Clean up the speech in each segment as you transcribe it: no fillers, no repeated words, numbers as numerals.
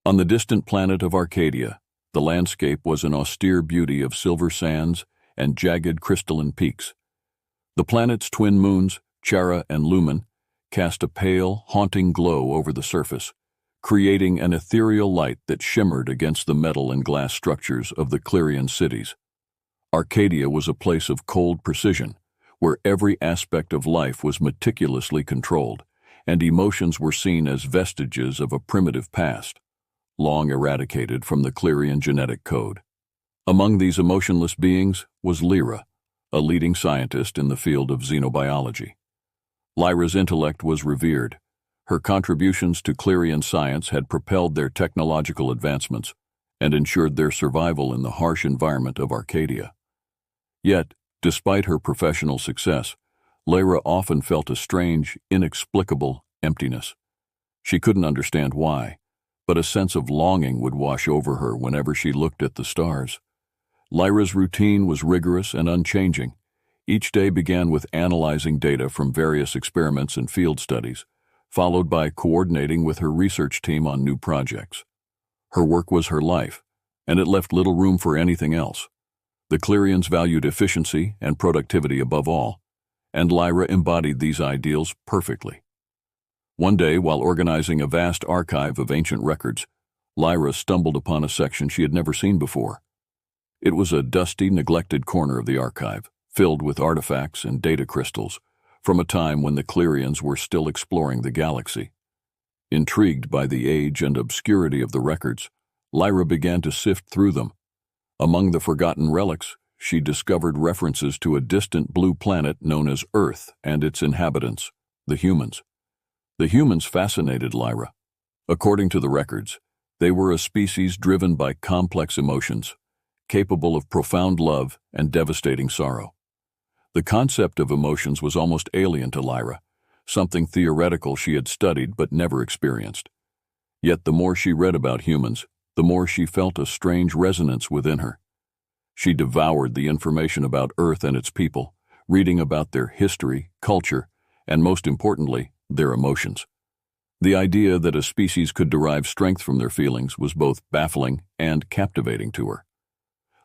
On the distant planet of Arcadia, the landscape was an austere beauty of silver sands and jagged crystalline peaks. The planet's twin moons, Chara and Lumen, cast a pale, haunting glow over the surface, creating an ethereal light that shimmered against the metal and glass structures of the Clerian cities. Arcadia was a place of cold precision, where every aspect of life was meticulously controlled, and emotions were seen as vestiges of a primitive past, long eradicated from the Clerian genetic code. Among these emotionless beings was Lyra, a leading scientist in the field of xenobiology. Lyra's intellect was revered. Her contributions to Clerian science had propelled their technological advancements and ensured their survival in the harsh environment of Arcadia. Yet, despite her professional success, Lyra often felt a strange, inexplicable emptiness. She couldn't understand why, but a sense of longing would wash over her whenever she looked at the stars. Lyra's routine was rigorous and unchanging. Each day began with analyzing data from various experiments and field studies, followed by coordinating with her research team on new projects. Her work was her life, and it left little room for anything else. The Clerians valued efficiency and productivity above all, and Lyra embodied these ideals perfectly. One day, while organizing a vast archive of ancient records, Lyra stumbled upon a section she had never seen before. It was a dusty, neglected corner of the archive, filled with artifacts and data crystals from a time when the Clerians were still exploring the galaxy. Intrigued by the age and obscurity of the records, Lyra began to sift through them. Among the forgotten relics, she discovered references to a distant blue planet known as Earth and its inhabitants, the humans. The humans fascinated Lyra. According to the records, they were a species driven by complex emotions, capable of profound love and devastating sorrow. The concept of emotions was almost alien to Lyra, something theoretical she had studied but never experienced. Yet the more she read about humans, the more she felt a strange resonance within her. She devoured the information about Earth and its people, reading about their history, culture, and most importantly, their emotions. The idea that a species could derive strength from their feelings was both baffling and captivating to her.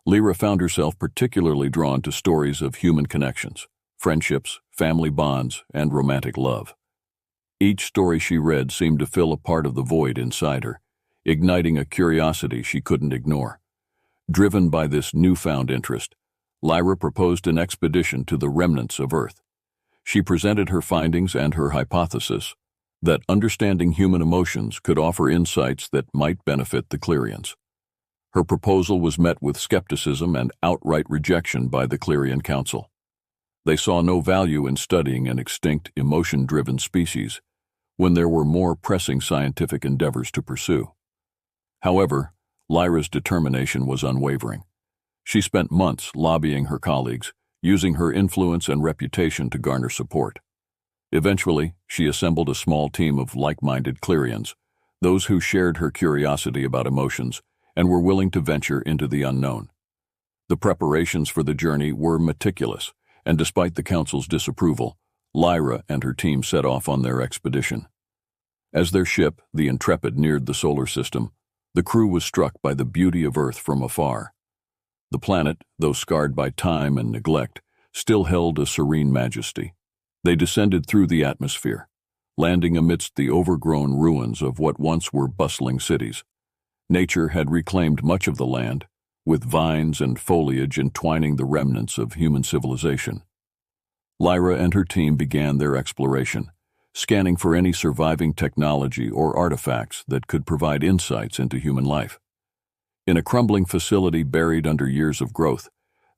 Lyra found herself particularly drawn to stories of human connections, friendships, family bonds, and romantic love. Each story she read seemed to fill a part of the void inside her, igniting a curiosity she couldn't ignore. Driven by this newfound interest, Lyra proposed an expedition to the remnants of Earth. She presented her findings and her hypothesis that understanding human emotions could offer insights that might benefit the Clerians. Her proposal was met with skepticism and outright rejection by the Clerian Council. They saw no value in studying an extinct, emotion-driven species when there were more pressing scientific endeavors to pursue. However, Lyra's determination was unwavering. She spent months lobbying her colleagues, using her influence and reputation to garner support. Eventually, she assembled a small team of like-minded Clerians, those who shared her curiosity about emotions and were willing to venture into the unknown. The preparations for the journey were meticulous, and despite the Council's disapproval, Lyra and her team set off on their expedition. As their ship, the Intrepid, neared the solar system, the crew was struck by the beauty of Earth from afar. The planet, though scarred by time and neglect, still held a serene majesty. They descended through the atmosphere, landing amidst the overgrown ruins of what once were bustling cities. Nature had reclaimed much of the land, with vines and foliage entwining the remnants of human civilization. Lyra and her team began their exploration, scanning for any surviving technology or artifacts that could provide insights into human life. In a crumbling facility buried under years of growth,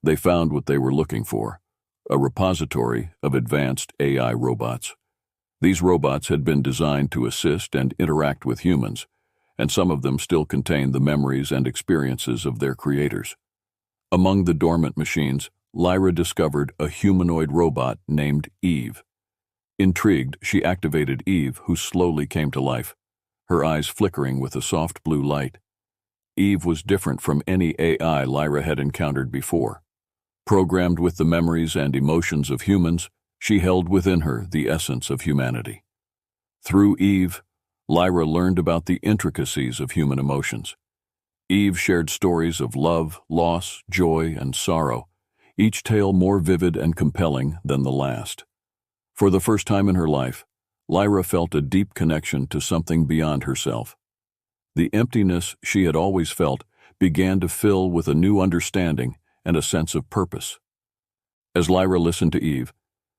they found what they were looking for: a repository of advanced AI robots. These robots had been designed to assist and interact with humans, and some of them still contained the memories and experiences of their creators. Among the dormant machines, Lyra discovered a humanoid robot named Eve. Intrigued, she activated Eve, who slowly came to life, her eyes flickering with a soft blue light. Eve was different from any AI Lyra had encountered before. Programmed with the memories and emotions of humans, she held within her the essence of humanity. Through Eve, Lyra learned about the intricacies of human emotions. Eve shared stories of love, loss, joy, and sorrow, each tale more vivid and compelling than the last. For the first time in her life, Lyra felt a deep connection to something beyond herself. The emptiness she had always felt began to fill with a new understanding and a sense of purpose. As Lyra listened to Eve,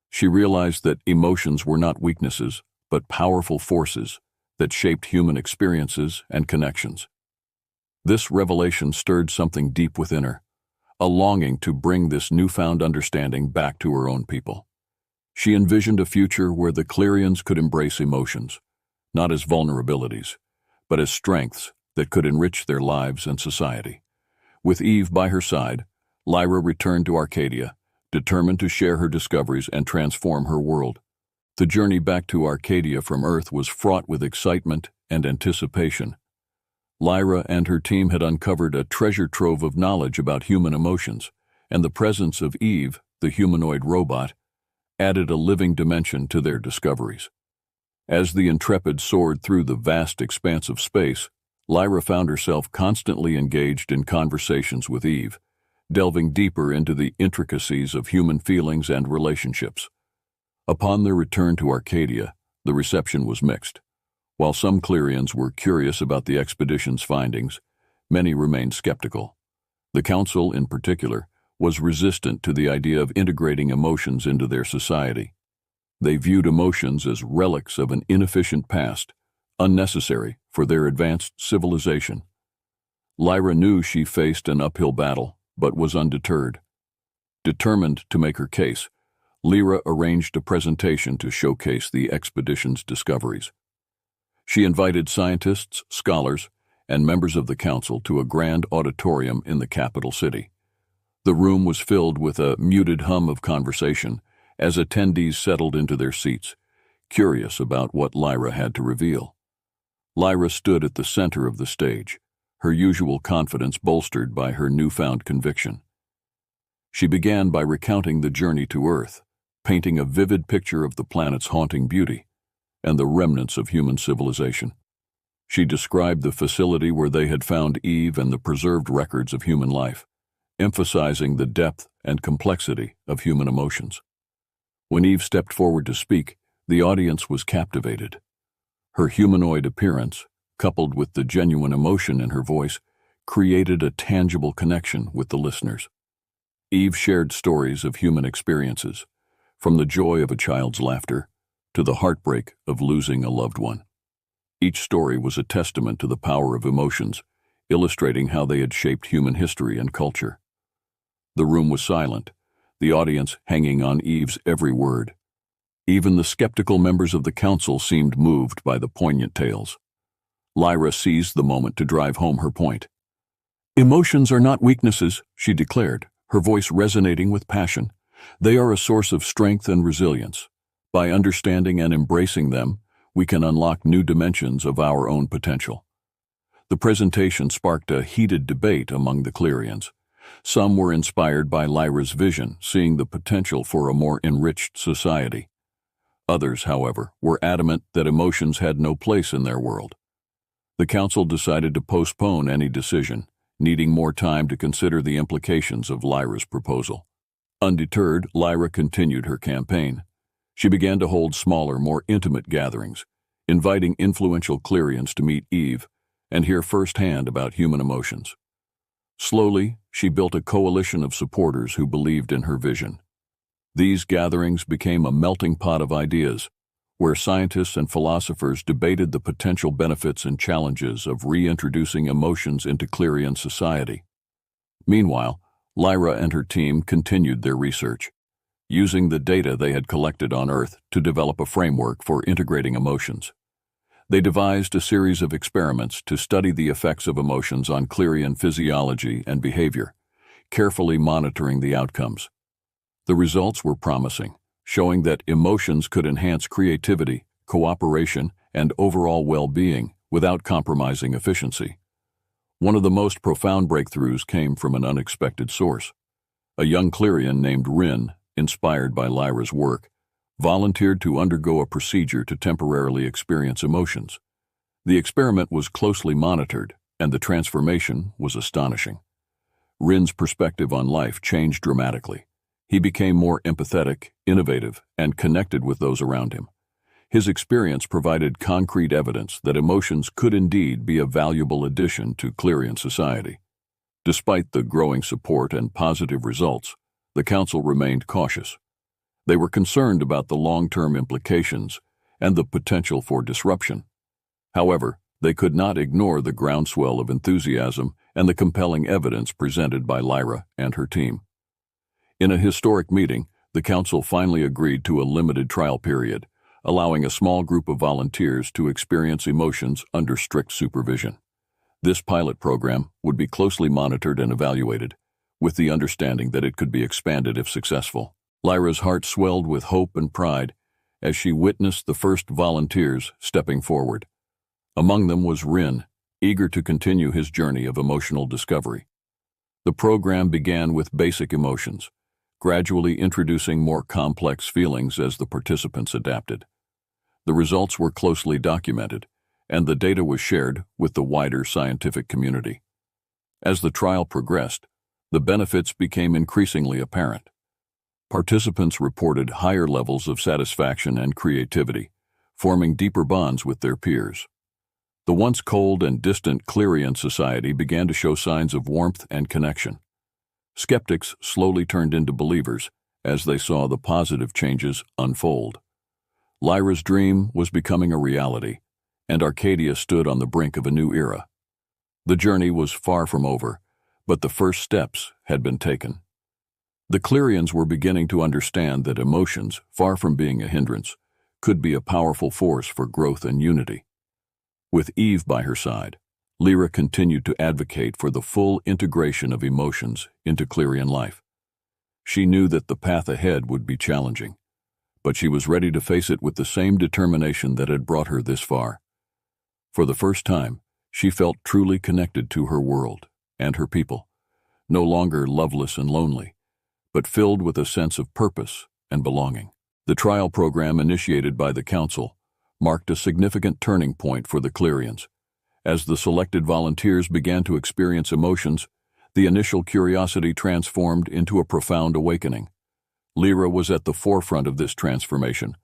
she realized that emotions were not weaknesses, but powerful forces that shaped human experiences and connections. This revelation stirred something deep within her, a longing to bring this newfound understanding back to her own people. She envisioned a future where the Clerians could embrace emotions, not as vulnerabilities, but as strengths that could enrich their lives and society. With Eve by her side, Lyra returned to Arcadia, determined to share her discoveries and transform her world. The journey back to Arcadia from Earth was fraught with excitement and anticipation. Lyra and her team had uncovered a treasure trove of knowledge about human emotions, and the presence of Eve, the humanoid robot, added a living dimension to their discoveries. As the Intrepid soared through the vast expanse of space, Lyra found herself constantly engaged in conversations with Eve, delving deeper into the intricacies of human feelings and relationships. Upon their return to Arcadia, the reception was mixed. While some Clerians were curious about the expedition's findings, many remained skeptical. The Council, in particular, was resistant to the idea of integrating emotions into their society. They viewed emotions as relics of an inefficient past, unnecessary for their advanced civilization. Lyra knew she faced an uphill battle, but was undeterred. Determined to make her case, Lyra arranged a presentation to showcase the expedition's discoveries. She invited scientists, scholars, and members of the council to a grand auditorium in the capital city. The room was filled with a muted hum of conversation as attendees settled into their seats, curious about what Lyra had to reveal. Lyra stood at the center of the stage, her usual confidence bolstered by her newfound conviction. She began by recounting the journey to Earth, painting a vivid picture of the planet's haunting beauty and the remnants of human civilization. She described the facility where they had found Eve and the preserved records of human life, emphasizing the depth and complexity of human emotions. When Eve stepped forward to speak, the audience was captivated. Her humanoid appearance, coupled with the genuine emotion in her voice, created a tangible connection with the listeners. Eve shared stories of human experiences, from the joy of a child's laughter to the heartbreak of losing a loved one. Each story was a testament to the power of emotions, illustrating how they had shaped human history and culture. The room was silent, the audience hanging on Eve's every word. Even the skeptical members of the council seemed moved by the poignant tales. Lyra seized the moment to drive home her point. "Emotions are not weaknesses," she declared, her voice resonating with passion. "They are a source of strength and resilience. By understanding and embracing them, we can unlock new dimensions of our own potential." The presentation sparked a heated debate among the Clerians. Some were inspired by Lyra's vision, seeing the potential for a more enriched society. Others, however, were adamant that emotions had no place in their world. The council decided to postpone any decision, needing more time to consider the implications of Lyra's proposal. Undeterred, Lyra continued her campaign. She began to hold smaller, more intimate gatherings, inviting influential Clerians to meet Eve and hear firsthand about human emotions. Slowly, she built a coalition of supporters who believed in her vision. These gatherings became a melting pot of ideas, where scientists and philosophers debated the potential benefits and challenges of reintroducing emotions into Clerian society. Meanwhile, Lyra and her team continued their research, using the data they had collected on Earth to develop a framework for integrating emotions. They devised a series of experiments to study the effects of emotions on Clerian physiology and behavior, carefully monitoring the outcomes. The results were promising, showing that emotions could enhance creativity, cooperation, and overall well-being without compromising efficiency. One of the most profound breakthroughs came from an unexpected source. A young Clerian named Rin, inspired by Lyra's work, volunteered to undergo a procedure to temporarily experience emotions. The experiment was closely monitored, and the transformation was astonishing. Rin's perspective on life changed dramatically. He became more empathetic, innovative, and connected with those around him. His experience provided concrete evidence that emotions could indeed be a valuable addition to Clerian society. Despite the growing support and positive results, the Council remained cautious. They were concerned about the long-term implications and the potential for disruption. However, they could not ignore the groundswell of enthusiasm and the compelling evidence presented by Lyra and her team. In a historic meeting, the Council finally agreed to a limited trial period, allowing a small group of volunteers to experience emotions under strict supervision. This pilot program would be closely monitored and evaluated, with the understanding that it could be expanded if successful. Lyra's heart swelled with hope and pride as she witnessed the first volunteers stepping forward. Among them was Rin, eager to continue his journey of emotional discovery. The program began with basic emotions, gradually introducing more complex feelings as the participants adapted. The results were closely documented, and the data was shared with the wider scientific community. As the trial progressed, the benefits became increasingly apparent. Participants reported higher levels of satisfaction and creativity, forming deeper bonds with their peers. The once cold and distant Clerian society began to show signs of warmth and connection. Skeptics slowly turned into believers as they saw the positive changes unfold. Lyra's dream was becoming a reality, and Arcadia stood on the brink of a new era. The journey was far from over, but the first steps had been taken. The Clerians were beginning to understand that emotions, far from being a hindrance, could be a powerful force for growth and unity. With Eve by her side, Lyra continued to advocate for the full integration of emotions into Clerian life. She knew that the path ahead would be challenging, but she was ready to face it with the same determination that had brought her this far. For the first time, she felt truly connected to her world and her people, no longer loveless and lonely, but filled with a sense of purpose and belonging. The trial program initiated by the Council marked a significant turning point for the Clerians. As the selected volunteers began to experience emotions, the initial curiosity transformed into a profound awakening. Lyra was at the forefront of this transformation,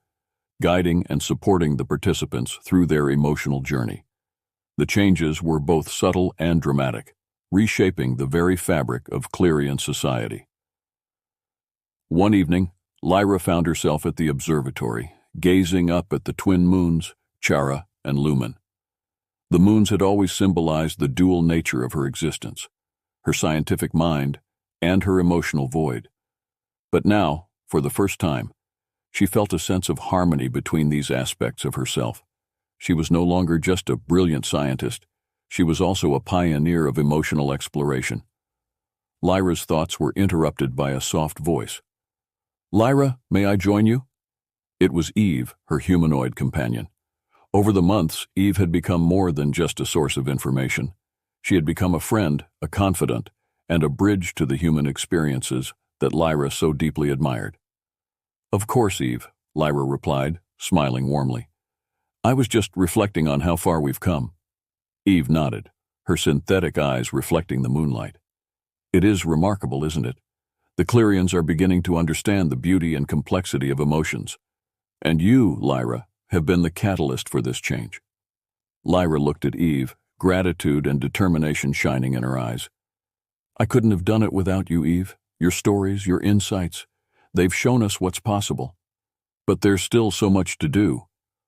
guiding and supporting the participants through their emotional journey. The changes were both subtle and dramatic, reshaping the very fabric of Clerian society. One evening, Lyra found herself at the observatory, gazing up at the twin moons, Chara and Lumen. The moons had always symbolized the dual nature of her existence, her scientific mind and her emotional void. But now, for the first time, she felt a sense of harmony between these aspects of herself. She was no longer just a brilliant scientist, she was also a pioneer of emotional exploration. Lyra's thoughts were interrupted by a soft voice. "Lyra, may I join you?" It was Eve, her humanoid companion. Over the months, Eve had become more than just a source of information. She had become a friend, a confidant, and a bridge to the human experiences that Lyra so deeply admired. "Of course, Eve," Lyra replied, smiling warmly. "I was just reflecting on how far we've come." Eve nodded, her synthetic eyes reflecting the moonlight. "It is remarkable, isn't it? The Clerians are beginning to understand the beauty and complexity of emotions. And you, Lyra, have been the catalyst for this change." Lyra looked at Eve, gratitude and determination shining in her eyes. "I couldn't have done it without you, Eve. Your stories, your insights, they've shown us what's possible. But there's still so much to do.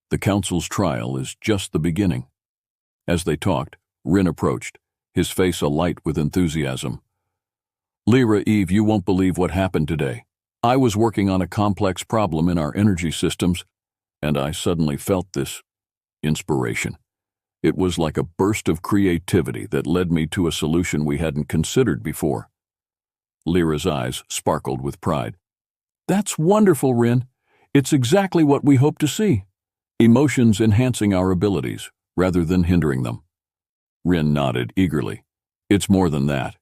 The Council's trial is just the beginning." As they talked, Rin approached, his face alight with enthusiasm. "Lyra, Eve, you won't believe what happened today. I was working on a complex problem in our energy systems, and I suddenly felt this inspiration. It was like a burst of creativity that led me to a solution we hadn't considered before." Lyra's eyes sparkled with pride. "That's wonderful, Rin. It's exactly what we hope to see. Emotions enhancing our abilities, rather than hindering them." Rin nodded eagerly. "It's more than that.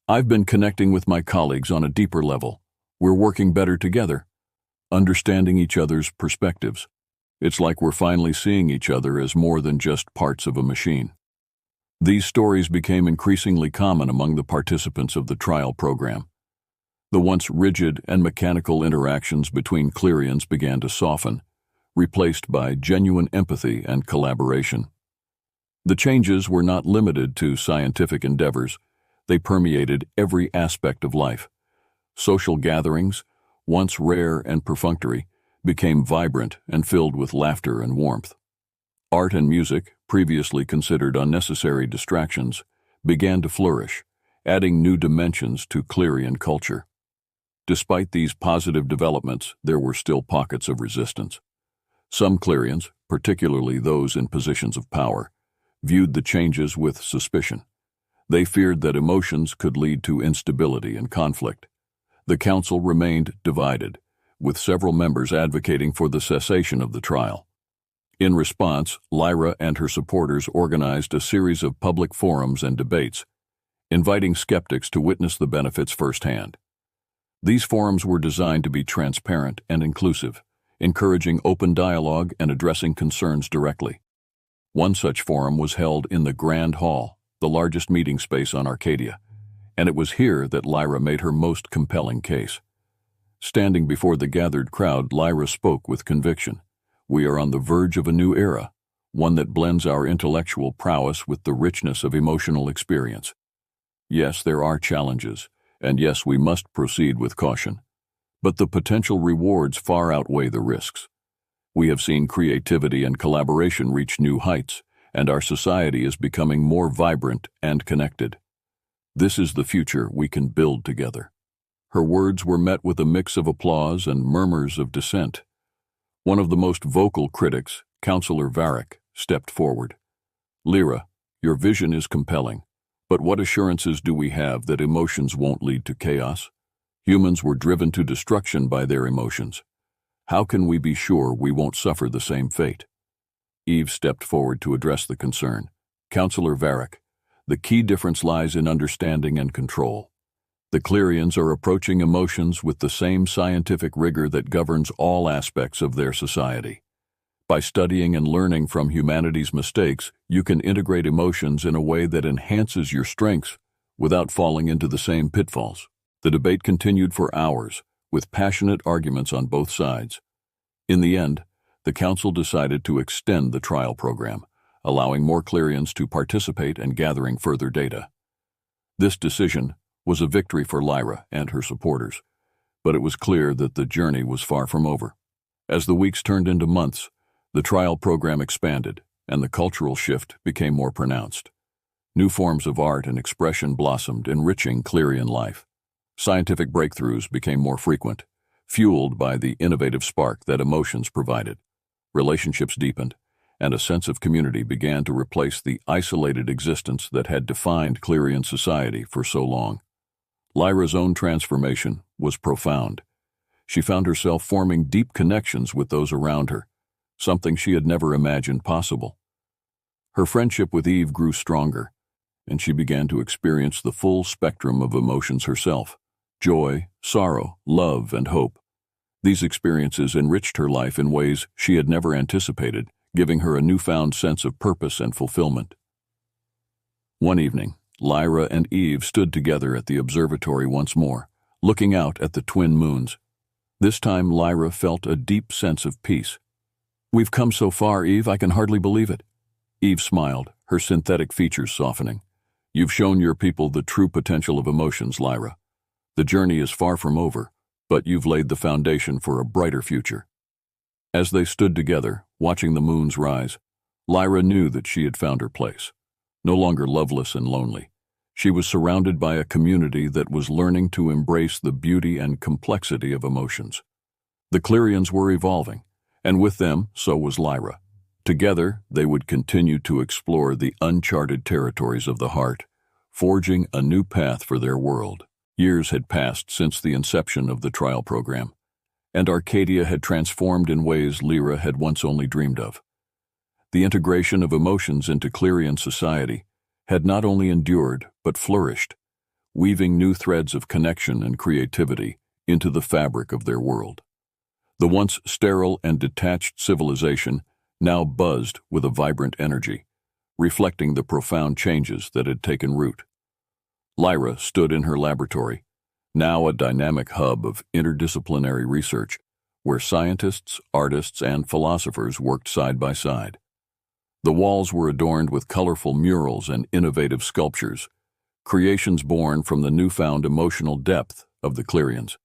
I've been connecting with my colleagues on a deeper level. We're working better together, understanding each other's perspectives. It's like we're finally seeing each other as more than just parts of a machine. These stories became increasingly common among the participants of the trial program. The once rigid and mechanical interactions between Clerians began to soften, replaced by genuine empathy and collaboration. The changes were not limited to scientific endeavors. They permeated every aspect of life. Social gatherings, once rare and perfunctory, became vibrant and filled with laughter and warmth. Art and music, previously considered unnecessary distractions, began to flourish, adding new dimensions to Clerian culture. Despite these positive developments, there were still pockets of resistance. Some Clerians, particularly those in positions of power, viewed the changes with suspicion. They feared that emotions could lead to instability and conflict. The council remained divided, with several members advocating for the cessation of the trial. In response, Lyra and her supporters organized a series of public forums and debates, inviting skeptics to witness the benefits firsthand. These forums were designed to be transparent and inclusive, encouraging open dialogue and addressing concerns directly. One such forum was held in the Grand Hall, the largest meeting space on Arcadia, and it was here that Lyra made her most compelling case. Standing before the gathered crowd, Lyra spoke with conviction. We are on the verge of a new era, one that blends our intellectual prowess with the richness of emotional experience. Yes, there are challenges, and yes, we must proceed with caution. But the potential rewards far outweigh the risks. We have seen creativity and collaboration reach new heights, and our society is becoming more vibrant and connected. This is the future we can build together. Her words were met with a mix of applause and murmurs of dissent. One of the most vocal critics, Councillor Varick, stepped forward. Lyra, your vision is compelling, but what assurances do we have that emotions won't lead to chaos? Humans were driven to destruction by their emotions. How can we be sure we won't suffer the same fate? Eve stepped forward to address the concern. Councillor Varick, the key difference lies in understanding and control. The Clerians are approaching emotions with the same scientific rigor that governs all aspects of their society. By studying and learning from humanity's mistakes, you can integrate emotions in a way that enhances your strengths without falling into the same pitfalls. The debate continued for hours, with passionate arguments on both sides. In the end, the council decided to extend the trial program, allowing more Clerians to participate and gathering further data. This decision was a victory for Lyra and her supporters, but it was clear that the journey was far from over. As the weeks turned into months, the trial program expanded, and the cultural shift became more pronounced. New forms of art and expression blossomed, enriching Clerian life. Scientific breakthroughs became more frequent, fueled by the innovative spark that emotions provided. Relationships deepened, and a sense of community began to replace the isolated existence that had defined Clerian society for so long. Lyra's own transformation was profound. She found herself forming deep connections with those around her, something she had never imagined possible. Her friendship with Eve grew stronger, and she began to experience the full spectrum of emotions herself: joy, sorrow, love, and hope. These experiences enriched her life in ways she had never anticipated, giving her a newfound sense of purpose and fulfillment. One evening, Lyra and Eve stood together at the observatory once more, looking out at the twin moons. This time Lyra felt a deep sense of peace. "We've come so far, Eve, I can hardly believe it." Eve smiled, her synthetic features softening. "You've shown your people the true potential of emotions, Lyra. The journey is far from over, but you've laid the foundation for a brighter future." As they stood together, watching the moons rise, Lyra knew that she had found her place. No longer loveless and lonely, she was surrounded by a community that was learning to embrace the beauty and complexity of emotions. The Clerians were evolving, and with them, so was Lyra. Together, they would continue to explore the uncharted territories of the heart, forging a new path for their world. Years had passed since the inception of the trial program, and Arcadia had transformed in ways Lyra had once only dreamed of. The integration of emotions into Clerian society had not only endured but flourished, weaving new threads of connection and creativity into the fabric of their world. The once sterile and detached civilization now buzzed with a vibrant energy, reflecting the profound changes that had taken root. Lyra stood in her laboratory, now a dynamic hub of interdisciplinary research, where scientists, artists, and philosophers worked side by side. The walls were adorned with colorful murals and innovative sculptures, creations born from the newfound emotional depth of the Clerians.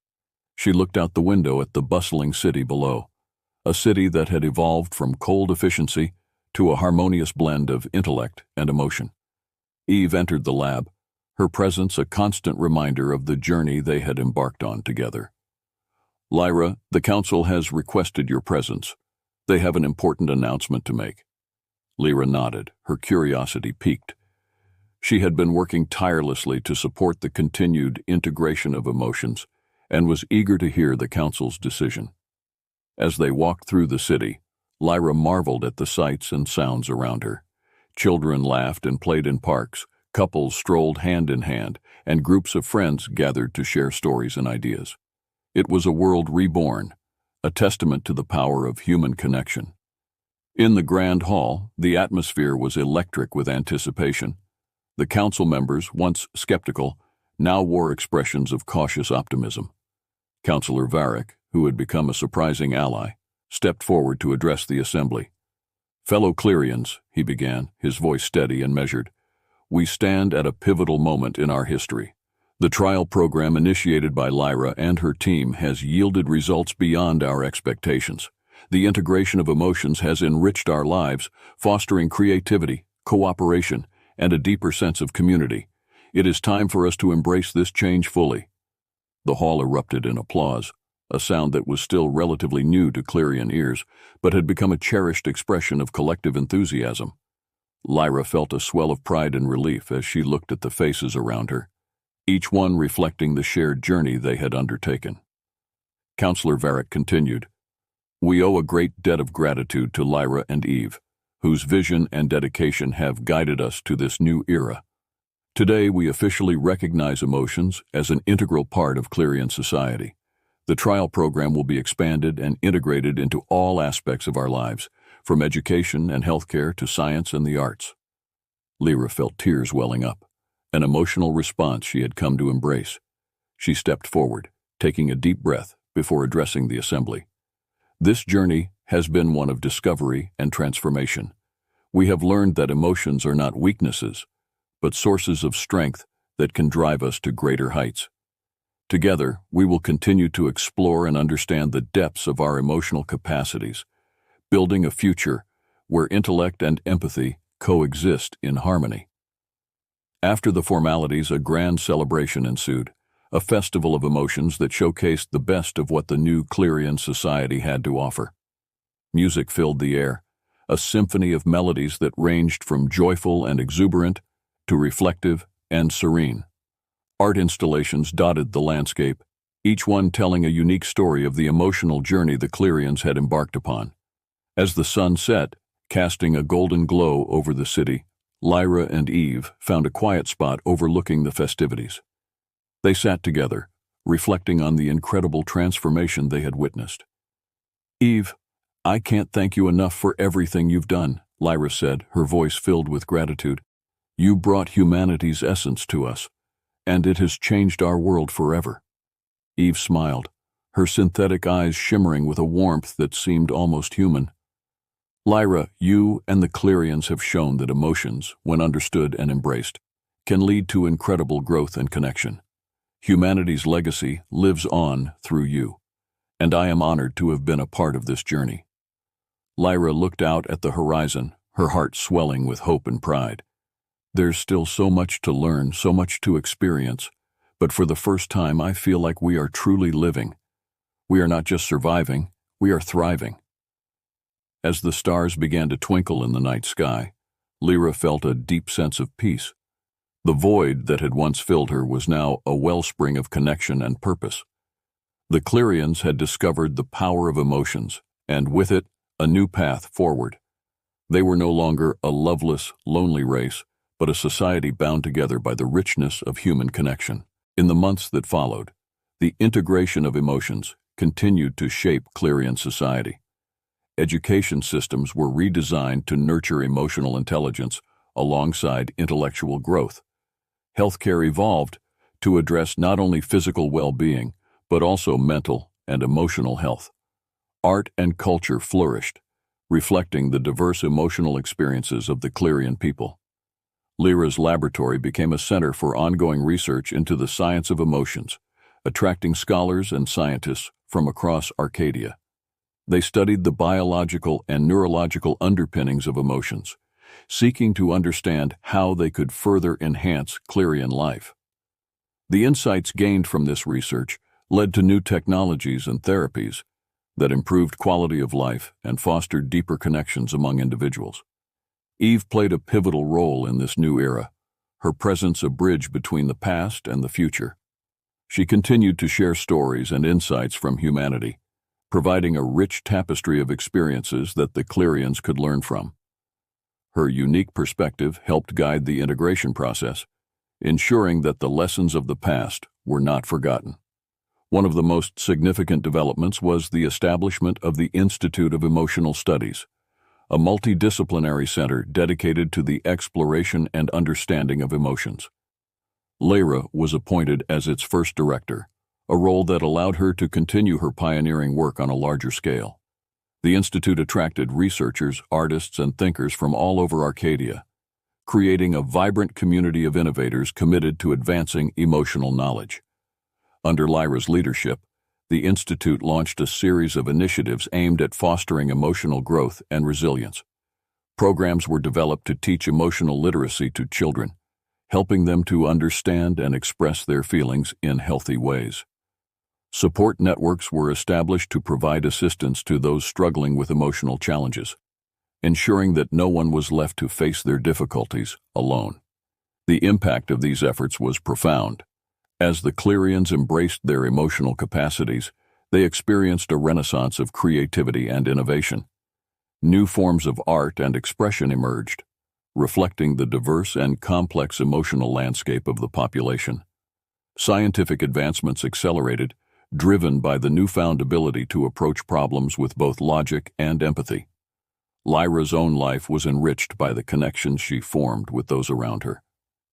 She looked out the window at the bustling city below, a city that had evolved from cold efficiency to a harmonious blend of intellect and emotion. Eve entered the lab, her presence a constant reminder of the journey they had embarked on together. "Lyra, the Council has requested your presence. They have an important announcement to make." Lyra nodded, her curiosity piqued. She had been working tirelessly to support the continued integration of emotions and was eager to hear the Council's decision. As they walked through the city, Lyra marveled at the sights and sounds around her. Children laughed and played in parks, couples strolled hand in hand, and groups of friends gathered to share stories and ideas. It was a world reborn, a testament to the power of human connection. In the grand hall, the atmosphere was electric with anticipation. The council members, once skeptical, now wore expressions of cautious optimism. Councillor Varick, who had become a surprising ally, stepped forward to address the assembly. "Fellow Clerians," he began, his voice steady and measured, "we stand at a pivotal moment in our history. The trial program initiated by Lyra and her team has yielded results beyond our expectations. The integration of emotions has enriched our lives, fostering creativity, cooperation, and a deeper sense of community. It is time for us to embrace this change fully." The hall erupted in applause, a sound that was still relatively new to Clerian ears, but had become a cherished expression of collective enthusiasm. Lyra felt a swell of pride and relief as she looked at the faces around her, each one reflecting the shared journey they had undertaken. Councillor Varick continued, "We owe a great debt of gratitude to Lyra and Eve, whose vision and dedication have guided us to this new era. Today, we officially recognize emotions as an integral part of Clerian society. The trial program will be expanded and integrated into all aspects of our lives, from education and healthcare to science and the arts." Lyra felt tears welling up, an emotional response she had come to embrace. She stepped forward, taking a deep breath before addressing the assembly. "This journey has been one of discovery and transformation. We have learned that emotions are not weaknesses, but sources of strength that can drive us to greater heights. Together, we will continue to explore and understand the depths of our emotional capacities, building a future where intellect and empathy coexist in harmony." After the formalities, a grand celebration ensued, a festival of emotions that showcased the best of what the new Clerian society had to offer. Music filled the air, a symphony of melodies that ranged from joyful and exuberant to reflective and serene. Art installations dotted the landscape, each one telling a unique story of the emotional journey the Clerians had embarked upon. As the sun set, casting a golden glow over the city, Lyra and Eve found a quiet spot overlooking the festivities. They sat together, reflecting on the incredible transformation they had witnessed. "Eve, I can't thank you enough for everything you've done," Lyra said, her voice filled with gratitude. "You brought humanity's essence to us, and it has changed our world forever." Eve smiled, her synthetic eyes shimmering with a warmth that seemed almost human. "Lyra, you and the Clerians have shown that emotions, when understood and embraced, can lead to incredible growth and connection. Humanity's legacy lives on through you, and I am honored to have been a part of this journey." Lyra looked out at the horizon, her heart swelling with hope and pride. "There's still so much to learn, so much to experience, but for the first time I feel like we are truly living. We are not just surviving, we are thriving." As the stars began to twinkle in the night sky, Lyra felt a deep sense of peace. The void that had once filled her was now a wellspring of connection and purpose. The Clerians had discovered the power of emotions, and with it, a new path forward. They were no longer a loveless, lonely race, but a society bound together by the richness of human connection. In the months that followed, the integration of emotions, continued to shape Clerian society. Education systems were redesigned to nurture emotional intelligence alongside intellectual growth. Healthcare evolved to address not only physical well-being, but also mental and emotional health. Art and culture flourished, reflecting the diverse emotional experiences of the Clerian people. Lyra's laboratory became a center for ongoing research into the science of emotions, attracting scholars and scientists from across Arcadia. They studied the biological and neurological underpinnings of emotions, seeking to understand how they could further enhance Clerian life. The insights gained from this research led to new technologies and therapies that improved quality of life and fostered deeper connections among individuals. Eve played a pivotal role in this new era, her presence a bridge between the past and the future. She continued to share stories and insights from humanity, providing a rich tapestry of experiences that the Clerians could learn from. Her unique perspective helped guide the integration process, ensuring that the lessons of the past were not forgotten. One of the most significant developments was the establishment of the Institute of Emotional Studies, a multidisciplinary center dedicated to the exploration and understanding of emotions. Lyra was appointed as its first director, a role that allowed her to continue her pioneering work on a larger scale. The Institute attracted researchers, artists, and thinkers from all over Arcadia, creating a vibrant community of innovators committed to advancing emotional knowledge. Under Lyra's leadership, the Institute launched a series of initiatives aimed at fostering emotional growth and resilience. Programs were developed to teach emotional literacy to children, helping them to understand and express their feelings in healthy ways. Support networks were established to provide assistance to those struggling with emotional challenges, ensuring that no one was left to face their difficulties alone. The impact of these efforts was profound. As the Clerians embraced their emotional capacities, they experienced a renaissance of creativity and innovation. New forms of art and expression emerged, reflecting the diverse and complex emotional landscape of the population. Scientific advancements accelerated, driven by the newfound ability to approach problems with both logic and empathy. Lyra's own life was enriched by the connections she formed with those around her.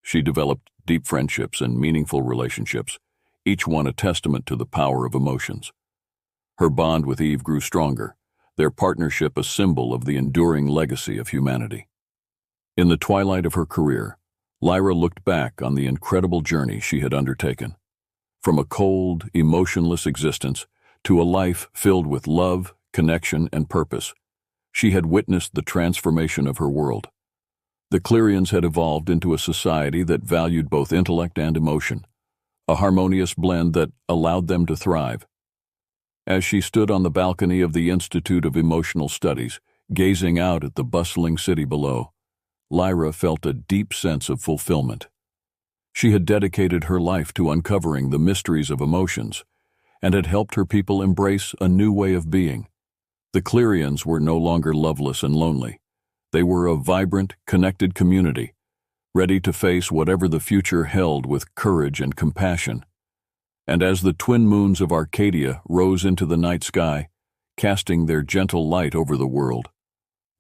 She developed deep friendships and meaningful relationships, each one a testament to the power of emotions. Her bond with Eve grew stronger, their partnership a symbol of the enduring legacy of humanity. In the twilight of her career, Lyra looked back on the incredible journey she had undertaken. From a cold, emotionless existence to a life filled with love, connection, and purpose, she had witnessed the transformation of her world. The Clerians had evolved into a society that valued both intellect and emotion, a harmonious blend that allowed them to thrive. As she stood on the balcony of the Institute of Emotional Studies, gazing out at the bustling city below, Lyra felt a deep sense of fulfillment. She had dedicated her life to uncovering the mysteries of emotions and had helped her people embrace a new way of being. The Clerians were no longer loveless and lonely. They were a vibrant, connected community, ready to face whatever the future held with courage and compassion. And as the twin moons of Arcadia rose into the night sky, casting their gentle light over the world,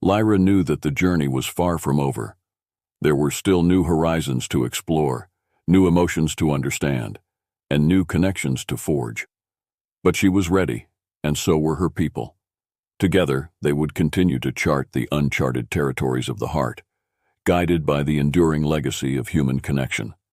Lyra knew that the journey was far from over. There were still new horizons to explore, new emotions to understand, and new connections to forge. But she was ready, and so were her people. Together, they would continue to chart the uncharted territories of the heart, guided by the enduring legacy of human connection.